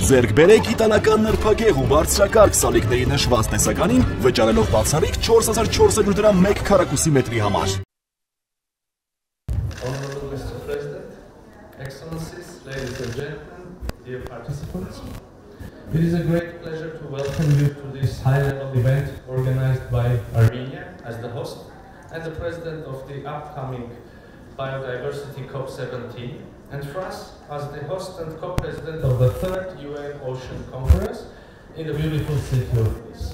Ձեռք բերեք իտալական նրբագեղ ու բարձրակարգ սալիկների նշված տեսականին, վճարելով բացառիկ 4400 դրամ 1 քառակուսի մետրի համար։ Honorable Mr. President, Excellencies, ladies and gentlemen, dear participants, it is a great pleasure to welcome you to this high-level event organized by Armenia as the host and the president of the upcoming Biodiversity COP17, and France as the host and co-president of the 3rd UN Ocean Conference in the beautiful city of Nice.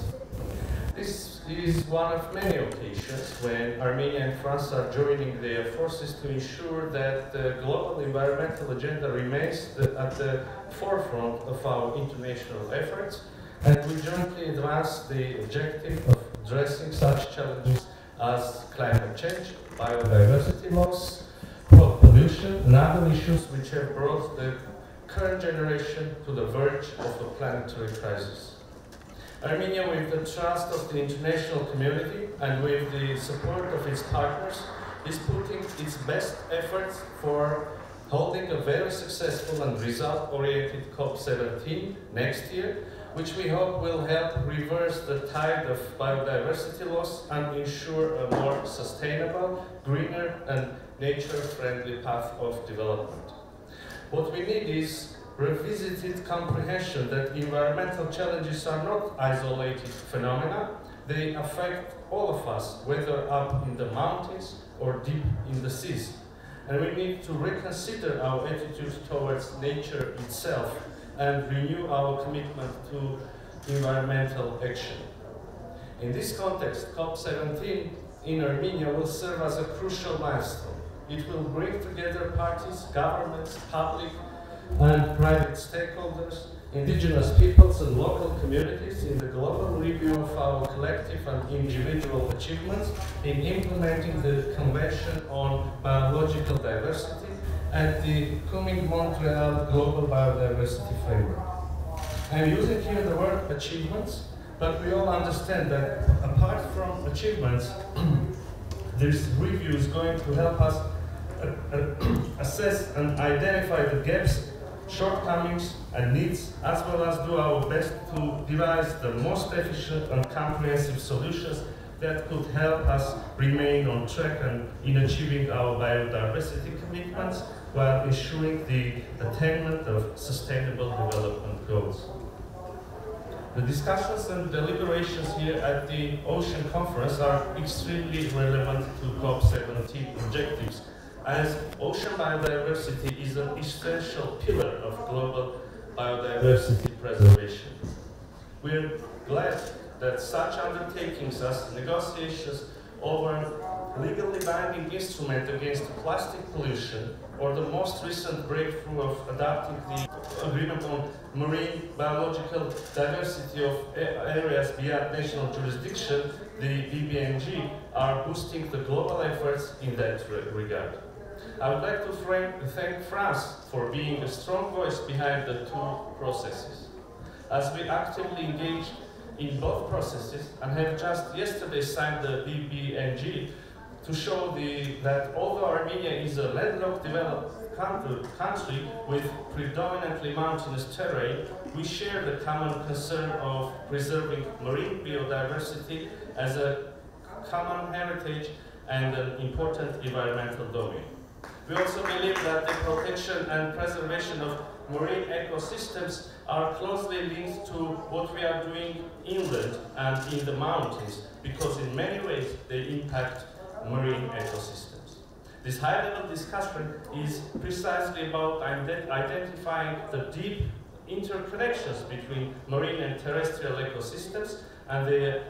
This is one of many occasions when Armenia and France are joining their forces to ensure that the global environmental agenda remains at the forefront of our international efforts, and we jointly advance the objective of addressing such challenges as climate change, biodiversity loss, pollution, and other issues which have brought the current generation to the verge of a planetary crisis. Armenia, with the trust of the international community and with the support of its partners, is putting its best efforts for holding a very successful and result-oriented COP17 next year, which we hope will help reverse the tide of biodiversity loss and ensure a more sustainable, greener, and nature-friendly path of development. What we need is revisited comprehension that environmental challenges are not isolated phenomena. They affect all of us, whether up in the mountains or deep in the seas. And we need to reconsider our attitude towards nature itself and renew our commitment to environmental action. In this context, COP17 in Armenia will serve as a crucial milestone. It will bring together parties, governments, public and private stakeholders, indigenous peoples and local communities in the global review of our collective and individual achievements in implementing the Convention on Biological Diversity and the Montreal Global Biodiversity Framework. I'm using here the word achievements, but we all understand that apart from achievements, this review is going to help us assess and identify the gaps, shortcomings and needs, as well as do our best to devise the most efficient and comprehensive solutions that could help us remain on track and in achieving our biodiversity commitments while ensuring the attainment of sustainable development goals. The discussions and deliberations here at the Ocean Conference are extremely relevant to COP17 objectives, as ocean biodiversity is an essential pillar of global biodiversity preservation. We are glad that such undertakings as negotiations over a legally binding instrument against plastic pollution, or the most recent breakthrough of adopting the agreement on marine biological diversity of areas beyond national jurisdiction, the BBNG, are boosting the global efforts in that regard. I would like to thank France for being a strong voice behind the two processes, as we actively engage in both processes and have just yesterday signed the BBNG to show that although Armenia is a landlocked developed country with predominantly mountainous terrain, we share the common concern of preserving marine biodiversity as a common heritage and an important environmental domain. We also believe that the protection and preservation of marine ecosystems are closely linked to what we are doing inland and in the mountains, because in many ways they impact marine ecosystems. This high-level discussion is precisely about identifying the deep interconnections between marine and terrestrial ecosystems and their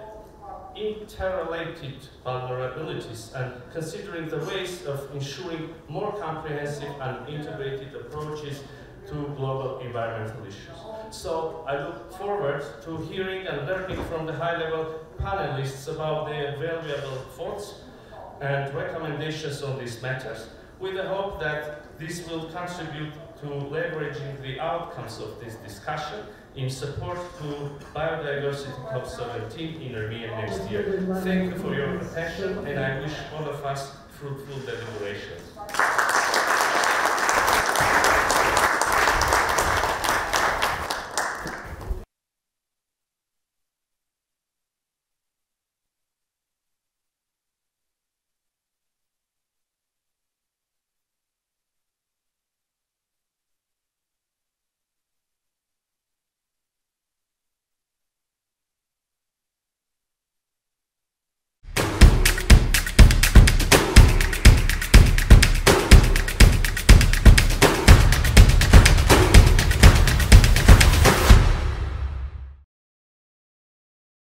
interrelated vulnerabilities, and considering the ways of ensuring more comprehensive and integrated approaches to global environmental issues. So I look forward to hearing and learning from the high-level panelists about their valuable thoughts and recommendations on these matters, with the hope that this will contribute to leveraging the outcomes of this discussion in support to Biodiversity COP17 in Armenia next year. Thank you for your attention, and I wish all of us fruitful deliberations.